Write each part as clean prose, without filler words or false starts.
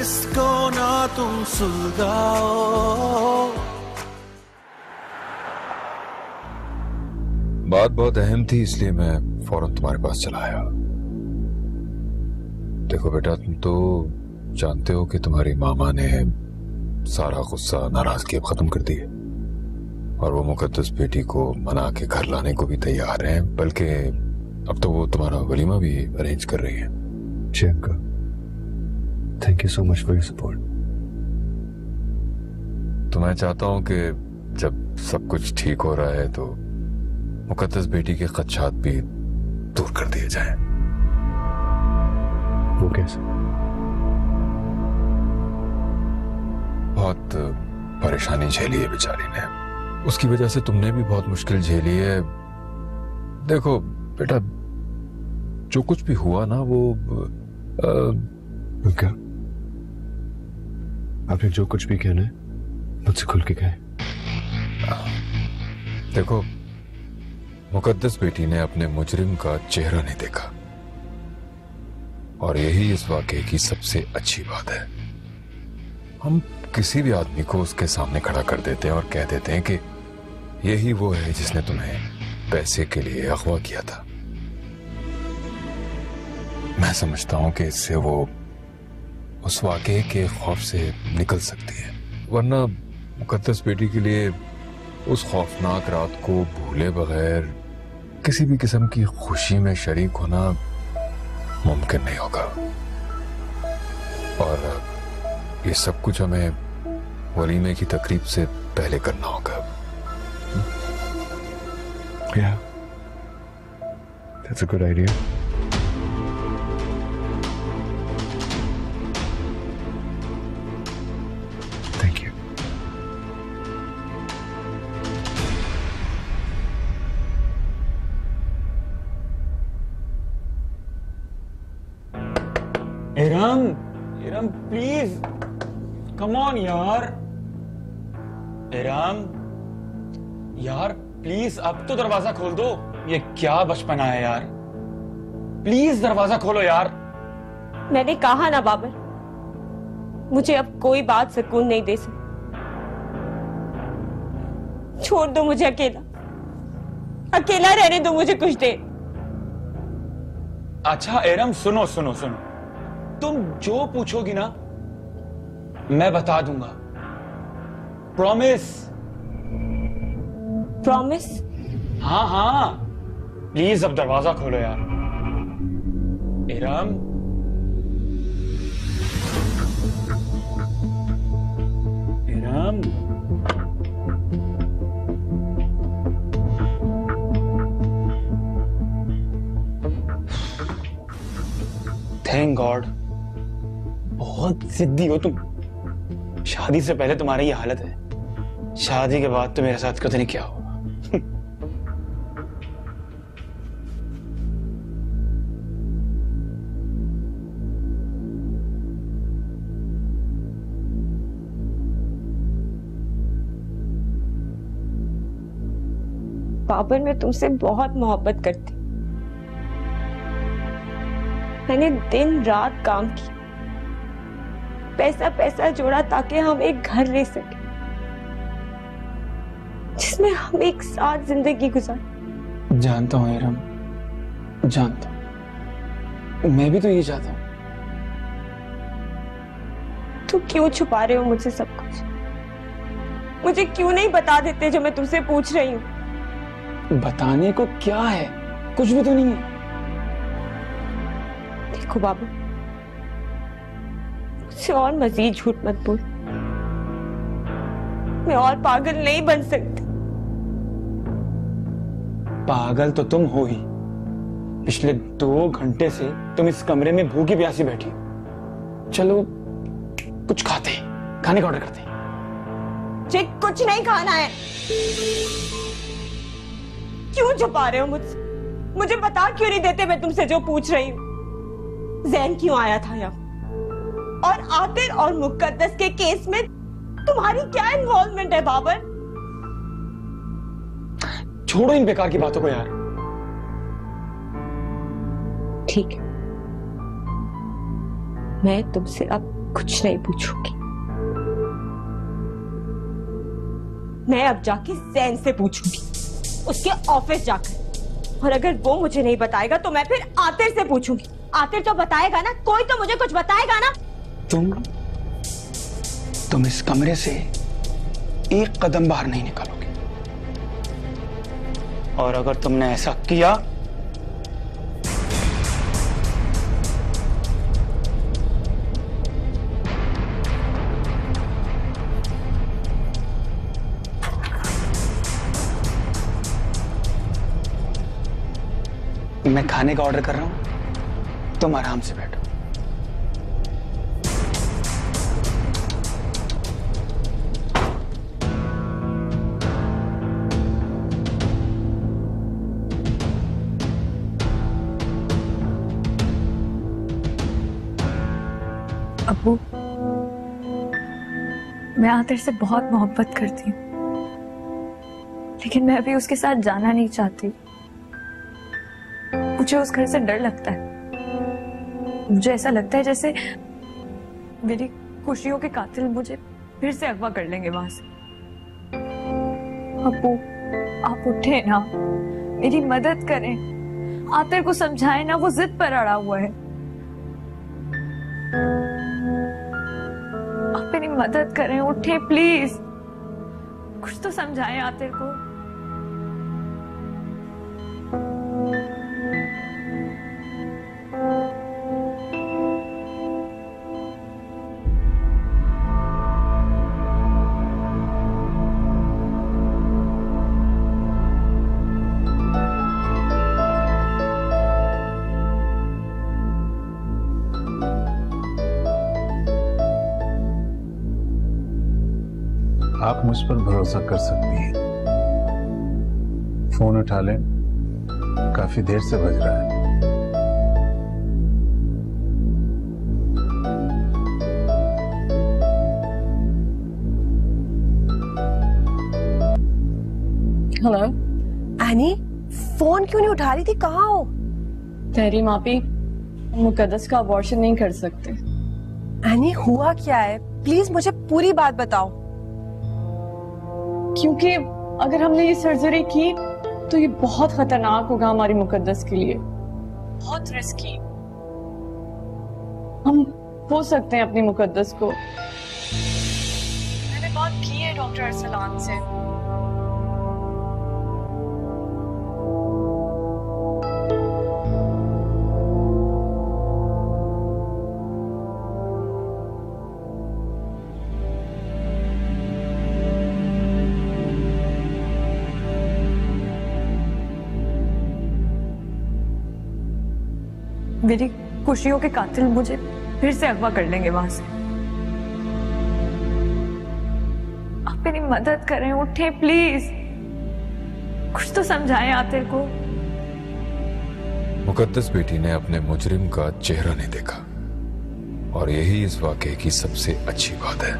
इसको ना तुम सुलझाओ। बात बहुत अहम थी, इसलिए मैं फौरन तुम्हारे पास चला आया। देखो बेटा, तुम तो जानते हो कि तुम्हारी मामा ने सारा गुस्सा नाराजगी अब खत्म कर दी है और वो मुकद्दस बेटी को मना के घर लाने को भी तैयार हैं, बल्कि अब तो वो तुम्हारा वलीमा भी अरेंज कर रही है। जी uncle, thank you so much for your support. तो मैं चाहता हूं कि जब सब कुछ ठीक हो रहा है तो मुकद्दस बेटी के खदशात भी दूर कर दिए जाएं। वो कैसे? बहुत परेशानी झेली है बेचारी ने, उसकी वजह से तुमने भी बहुत मुश्किल झेली है। देखो बेटा, जो कुछ भी हुआ ना वो क्या आपने जो कुछ भी कहना है मुझसे खुल के कहे। देखो, मुकद्दस बेटी ने अपने मुजरिम का चेहरा नहीं देखा और यही इस वाकये की सबसे अच्छी बात है। हम किसी भी आदमी को उसके सामने खड़ा कर देते हैं और कह देते हैं कि यही वो है जिसने तुम्हें पैसे के लिए अगवा किया था। मैं समझता हूं कि इससे वो उस वाकये के खौफ से निकल सकती है, वरना मुकद्दस बेटी के लिए उस खौफनाक रात को भूले बगैर किसी भी किस्म की खुशी में शरीक होना मुमकिन नहीं होगा। और ये सब कुछ हमें वलीमे की तकरीब से पहले करना होगा। Yeah, that's a good idea. Thank you. Iram, Iram please come on यार। इरम यार प्लीज अब तो दरवाजा खोल दो। ये क्या बचपना है यार, प्लीज दरवाजा खोलो यार। मैंने कहा ना बाबर, मुझे अब कोई बात सुकून नहीं दे सकती। छोड़ दो मुझे अकेला, अकेला रहने दो मुझे कुछ देर। अच्छा इरम सुनो सुनो सुनो, तुम जो पूछोगी ना मैं बता दूंगा। प्रॉमिस। प्रॉमिस? हाँ हाँ प्लीज अब दरवाजा खोलो यार। इरम इरम थैंक गॉड, बहुत जिद्दी हो तुम। शादी से पहले तुम्हारी ये हालत है, शादी के बाद तो मेरे साथ पता नहीं क्या होगा। बाबर, मैं तुमसे बहुत मोहब्बत करती। मैंने दिन रात काम किया, पैसा पैसा जोड़ा ताकि हम एक घर ले सके जिसमें हम एक साथ जिंदगी गुजार। जानता हूं इरम, जानता हूं, मैं भी तो ये चाहता हूं। तो क्यों छुपा रहे हो मुझसे सब कुछ? मुझे क्यों नहीं बता देते जो मैं तुमसे पूछ रही हूँ? बताने को क्या है, कुछ भी तो नहीं है। देखो बाबू, मुझसे और मजीद झूठ मत बोल। मैं और पागल नहीं बन सकती। पागल तो तुम हो ही। पिछले 2 घंटे से तुम इस कमरे में भूखी प्यासी बैठी हो। चलो कुछ खाते हैं, खाने का ऑर्डर करते हैं। मुझे कुछ नहीं खाना है। क्यों छुपा रहे हो मुझसे? मुझे बता क्यों नहीं देते मैं तुमसे जो पूछ रही हूँ? जैन क्यों आया था यहाँ? और आतिर और मुकद्दस के केस में तुम्हारी क्या इन्वॉल्वमेंट है बाबर? छोड़ो इन बेकार की बातों को यार। ठीक है, मैं तुमसे अब कुछ नहीं पूछूंगी। मैं अब जाके जैन से पूछूंगी, उसके ऑफिस जाकर। और अगर वो मुझे नहीं बताएगा तो मैं फिर आतिर से पूछूंगी। आतिर तो बताएगा ना, कोई तो मुझे कुछ बताएगा ना। तुम इस कमरे से एक कदम बाहर नहीं निकलोगे, और अगर तुमने ऐसा किया मैं खाने का ऑर्डर कर रहा हूं, तुम आराम से बैठो। अब्बू, मैं आतिर से बहुत मोहब्बत करती हूँ, लेकिन मैं अभी उसके साथ जाना नहीं चाहती। मुझे उस घर से डर लगता है। मुझे ऐसा लगता है जैसे मेरी खुशियों के कातिल मुझे फिर से अगवा कर लेंगे वहां से। अब्बू, आप उठे ना, मेरी मदद करें, आतिर को समझाएं ना, वो जिद पर अड़ा हुआ है। आप मेरी मदद करें, उठे प्लीज, कुछ तो समझाएं आतिर को। आप मुझ पर भरोसा कर सकती हैं। फोन उठा लें, काफी देर से बज रहा है। हेलो एनी, फोन क्यों नहीं उठा रही थी? कहाँ हो? तेरी मापी, मुकद्दस का अबॉर्शन नहीं कर सकते। एनी, हुआ क्या है? प्लीज मुझे पूरी बात बताओ। क्योंकि अगर हमने ये सर्जरी की तो ये बहुत खतरनाक होगा हमारी मुकद्दस के लिए, बहुत रिस्की। हम खो सकते हैं अपनी मुकद्दस को। मैंने बात की है डॉक्टर अरसलान से। मेरी खुशियों के कातिल मुझे फिर से अगवा कर लेंगे वहां से। आप मेरी मदद करें, उठे प्लीज, कुछ तो समझाएं आतिर को। मुकद्दस बेटी ने अपने मुजरिम का चेहरा नहीं देखा, और यही इस वाकये की सबसे अच्छी बात है।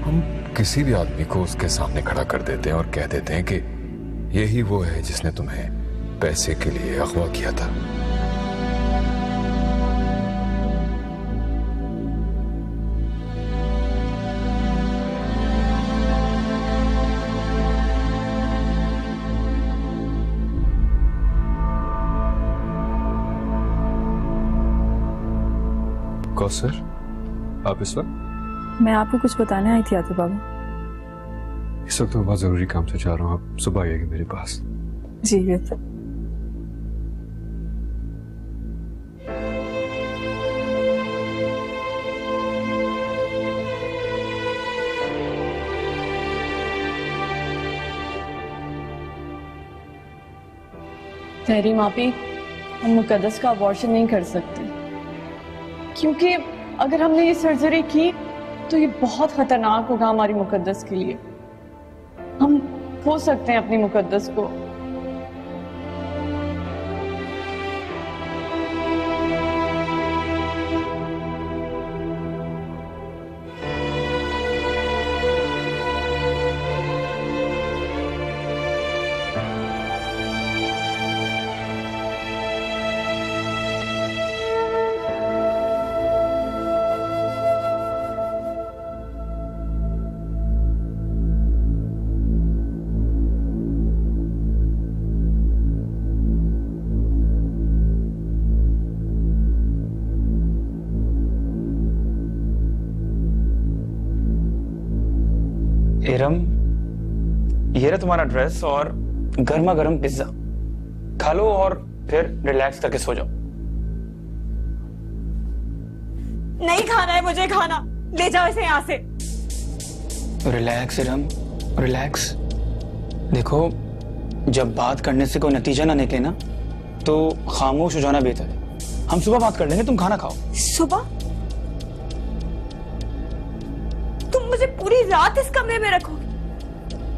हम किसी भी आदमी को उसके सामने खड़ा कर देते हैं और कह देते हैं कि यही वो है जिसने तुम्हें पैसे के लिए अगवा किया था। कौसर, आप इस वक्त? मैं आपको कुछ बताने आई थी आतिर बाबू। इस वक्त मैं बहुत जरूरी काम से जा रहा हूँ, आप सुबह आइएगा मेरे पास। जी बेहतर। तेरी मापी, हम मुकद्दस का अबॉर्शन नहीं कर सकते, क्योंकि अगर हमने ये सर्जरी की तो ये बहुत खतरनाक होगा हमारी मुकद्दस के लिए। हम खो सकते हैं अपनी मुकद्दस को। इरम, ये रहा तुम्हारा ड्रेस और गर्मा गर्म पिज्जा। खा लो और फिर रिलैक्स करके सो जाओ। नहीं खाना है मुझे खाना, ले जाओ इसे यहाँ से। Relax Iram, relax. देखो, जब बात करने से कोई नतीजा ना निकले ना, तो खामोश हो जाना बेहतर है। हम सुबह बात कर लेंगे, तुम खाना खाओ। सुबह? तुम मुझे पूरी रात इस कमरे में रखोगे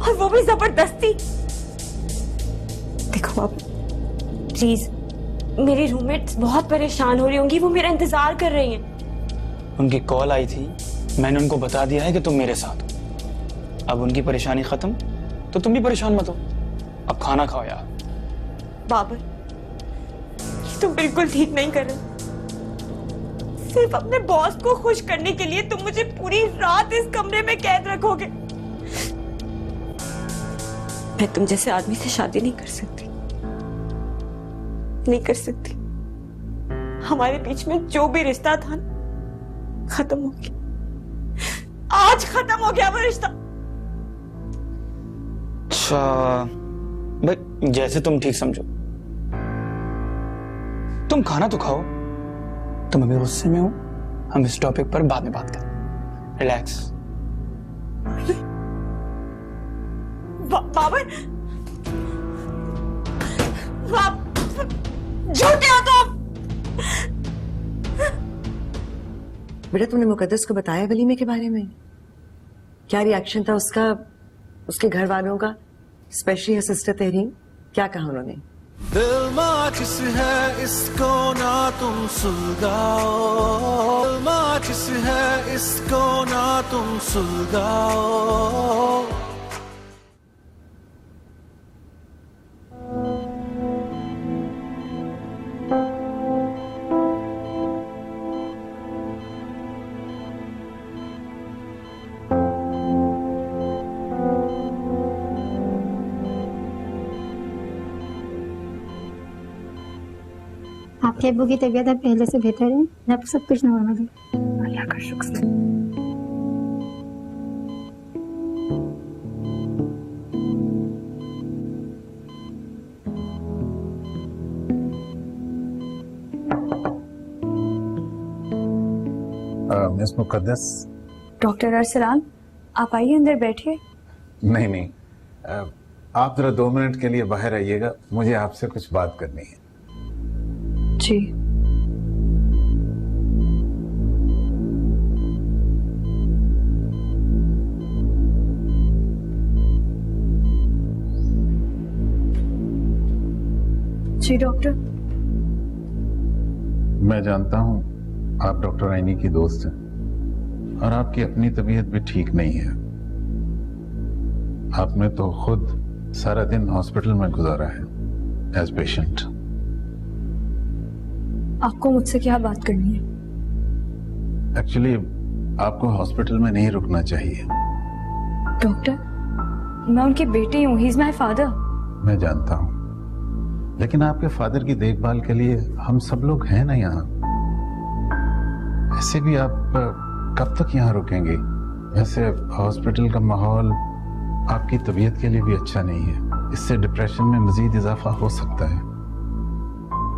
और वो भी जबरदस्ती? देखो अब प्लीज, मेरी रूममेट्स बहुत परेशान हो रही होंगी, वो मेरा इंतजार कर रही हैं। उनकी कॉल आई थी, मैंने उनको बता दिया है कि तुम मेरे साथ हो। अब उनकी परेशानी खत्म, तो तुम भी परेशान मत हो। अब खाना खाओ यार। बाबर, तुम बिल्कुल ठीक नहीं कर रहे। सिर्फ अपने बॉस को खुश करने के लिए तुम मुझे पूरी रात इस कमरे में कैद रखोगे। मैं तुम जैसे आदमी से शादी नहीं कर सकती, नहीं कर सकती। हमारे बीच में जो भी रिश्ता था ना, खत्म हो गया। आज खत्म हो गया वो रिश्ता। अच्छा भाई, जैसे तुम ठीक समझो। तुम खाना तो खाओ। तुम अभी गुस्से में हो, हम इस टॉपिक पर बाद में बात करें। रिलैक्स। बाबर, झूठे हो तुम। बेटा, तुमने मुकद्दस को बताया वलीमे के बारे में? क्या रिएक्शन था उसका, उसके घर वालों का, स्पेशली सिस्टर तहरीन? क्या कहा उन्होंने? दिल माचिस है इसको ना तुम सुलगाओ, दिल माचिस है इसको ना तुम सुलगाओ। आपके अब्बू की तबीयत अब पहले से बेहतर है? अब सब कुछ नॉर्मल है? अल्लाह का शुक्र। मिस मुकद्दस। डॉक्टर अरसलान, आप आइए अंदर बैठिए। नहीं नहीं, आप जरा 2 मिनट के लिए बाहर आइएगा, मुझे आपसे कुछ बात करनी है। जी। जी डॉक्टर। मैं जानता हूं आप डॉक्टर आइनी की दोस्त हैं और आपकी अपनी तबीयत भी ठीक नहीं है। आपने तो खुद सारा दिन हॉस्पिटल में गुजारा है एज पेशेंट। आपको मुझसे क्या बात करनी है? एक्चुअली आपको हॉस्पिटल में नहीं रुकना चाहिए। डॉक्टर, मैं उनकी बेटी हूँ, ही इज माय फादर। मैं जानता हूँ, लेकिन आपके फादर की देखभाल के लिए हम सब लोग हैं ना यहाँ। ऐसे भी आप कब तक यहाँ रुकेंगे? वैसे हॉस्पिटल का माहौल आपकी तबीयत के लिए भी अच्छा नहीं है, इससे डिप्रेशन में मजीद इजाफा हो सकता है।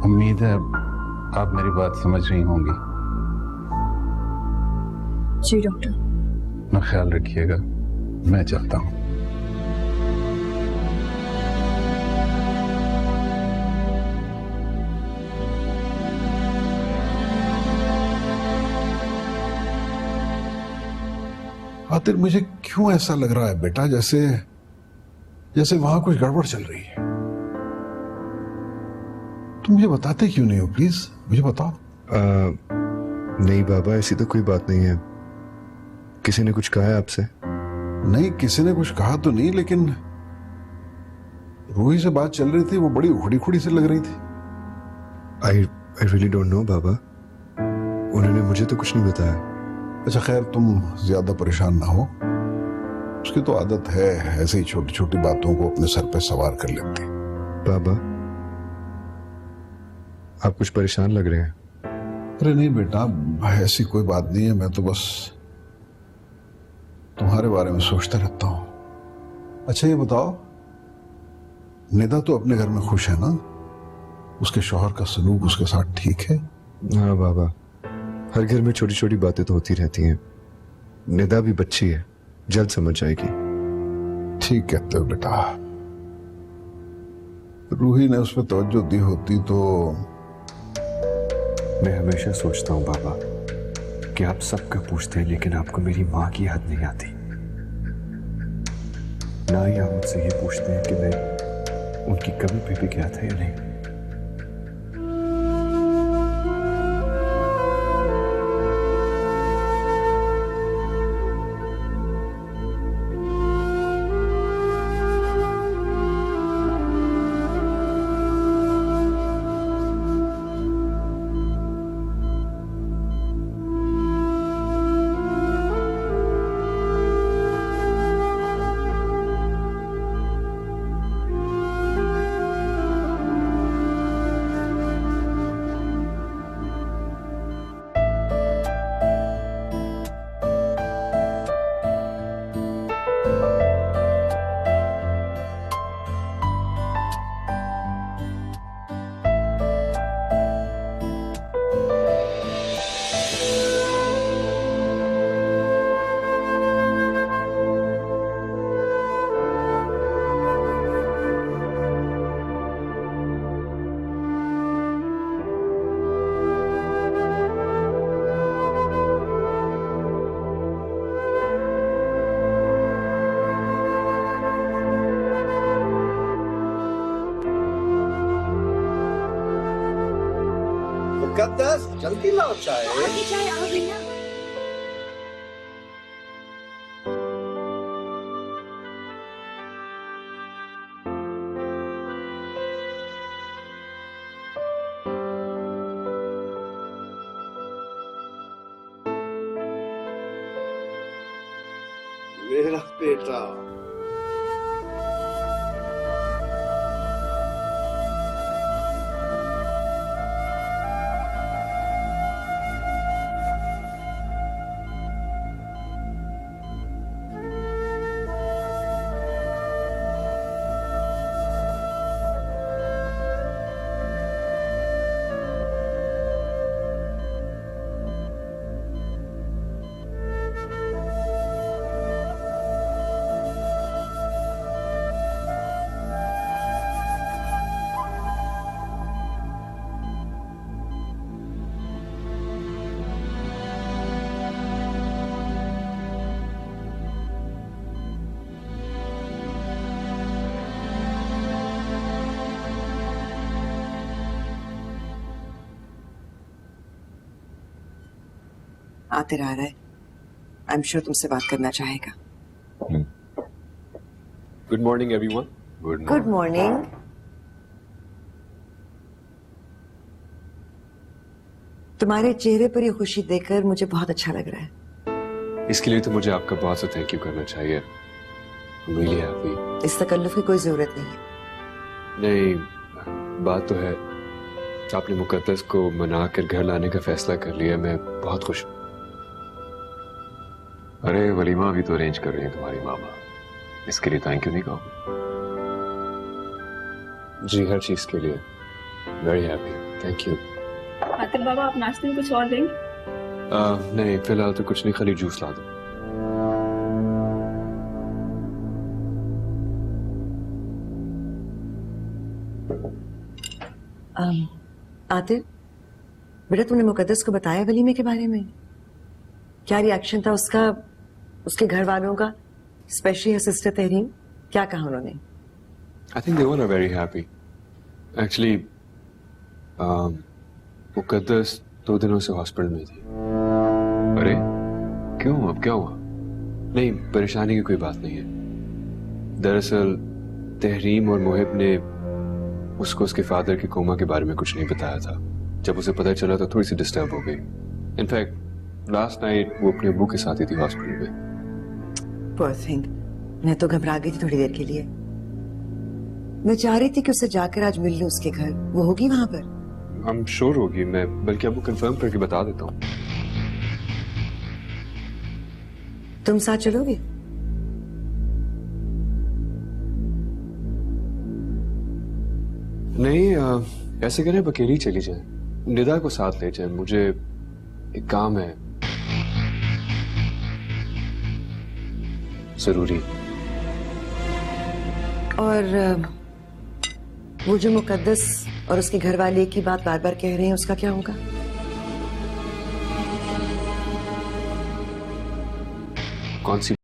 उम्मीद है आप मेरी बात समझ रही होंगी। जी डॉक्टर। अपना ख्याल रखिएगा, मैं चलता हूँ। आतिर, मुझे क्यों ऐसा लग रहा है बेटा, जैसे जैसे वहां कुछ गड़बड़ चल रही है। तुम मुझे बताते क्यों नहीं हो? प्लीज मुझे बताओ। नहीं बाबा, ऐसी तो कोई बात नहीं है। किसी ने कुछ कहा है आपसे? नहीं, किसी ने कुछ कहा तो नहीं, लेकिन रूही से बात चल रही थी, वो बड़ी उखड़ी खुड़ी से लग रही थी। आई रियली डोंट नो बाबा, उन्होंने मुझे तो कुछ नहीं बताया। अच्छा खैर, तुम ज्यादा परेशान ना हो। उसकी तो आदत है ऐसे ही छोटी छोटी बातों को अपने सर पे सवार कर लेती। बाबा, आप कुछ परेशान लग रहे हैं। अरे नहीं बेटा, ऐसी कोई बात नहीं है। मैं तो बस तुम्हारे बारे में सोचता रहता हूँ। अच्छा ये बताओ, निदा तो अपने घर में खुश है ना? उसके शौहर का सलूक उसके साथ ठीक है? हाँ बाबा, हर घर में छोटी छोटी बातें तो होती रहती हैं। निदा भी बच्ची है, जल्द समझ जाएगी। ठीक कहते हो बेटा। रूही ने उस पर तवज्जो दी होती तो। मैं हमेशा सोचता हूँ बाबा कि आप सबका पूछते हैं, लेकिन आपको मेरी माँ की याद नहीं आती। ना ही आप मुझसे ये पूछते हैं कि मैं उनकी कब्र पे भी गया था या नहीं। मुकद्दस जल्दी लाओ चाय। चाय आ गई ना। मेरा बेटा आतिर आ रहा है। आई एम श्योर तुमसे बात करना चाहेगा। Good morning everyone. Good morning. तुम्हारे चेहरे पर ये खुशी देखकर मुझे बहुत अच्छा लग रहा है। इसके लिए तो मुझे आपका बहुत सा थैंक यू करना चाहिए। Really happy. इस तकल्लुफ की कोई जरूरत नहीं है। नहीं, बात तो है, आपने मुकद्दस को मना कर घर लाने का फैसला कर लिया। मैं बहुत खुश हूँ। अरे वलीमा भी तो अरेंज कर रही है तुम्हारी मामा, इसके लिए थैंक यू नहीं कहूँ? जी हर चीज के लिए very happy, thank you. Atif बाबा, आप नाश्ते में कुछ और देंगे? नहीं, फिलहाल तो कुछ नहीं, खाली जूस ला दो। आतिफ बेटा, तुमने मुकद्दस को बताया वलीमे के बारे में? क्या रिएक्शन था उसका, उसके घर वालों का, स्पेशली सिस्टर तहरीन? क्या कहा उन्होंने? I think they were very happy. Actually, मुकद्दस 2 दिनों से हॉस्पिटल में थी। अरे क्यों, अब क्या हुआ? नहीं, परेशानी की कोई बात नहीं है। दरअसल तहरीम और मुहिब ने उसको उसके फादर के कोमा के बारे में कुछ नहीं बताया था। जब उसे पता चला तो थोड़ी सी डिस्टर्ब हो गई। इनफैक्ट लास्ट नाइट वो अपने अब्बू के साथ ही थी हॉस्पिटल में। Poor thing, मैं तो घबरा गई थी थोड़ी देर के लिए। मैं चाह रही थी कि उसे जाकर आज मिल लूं उसके घर। वो होगी वहां पर? I'm sure होगी, मैं बल्कि आपको कंफर्म करके बता देता हूँ। तुम साथ चलोगे? नहीं, ऐसे करें अकेली चली जाए, निदा को साथ ले जाए, मुझे एक काम है जरूरी। और वो जो मुकद्दस और उसके घर वाले की बात बार बार कह रहे हैं, उसका क्या होगा? कौन सी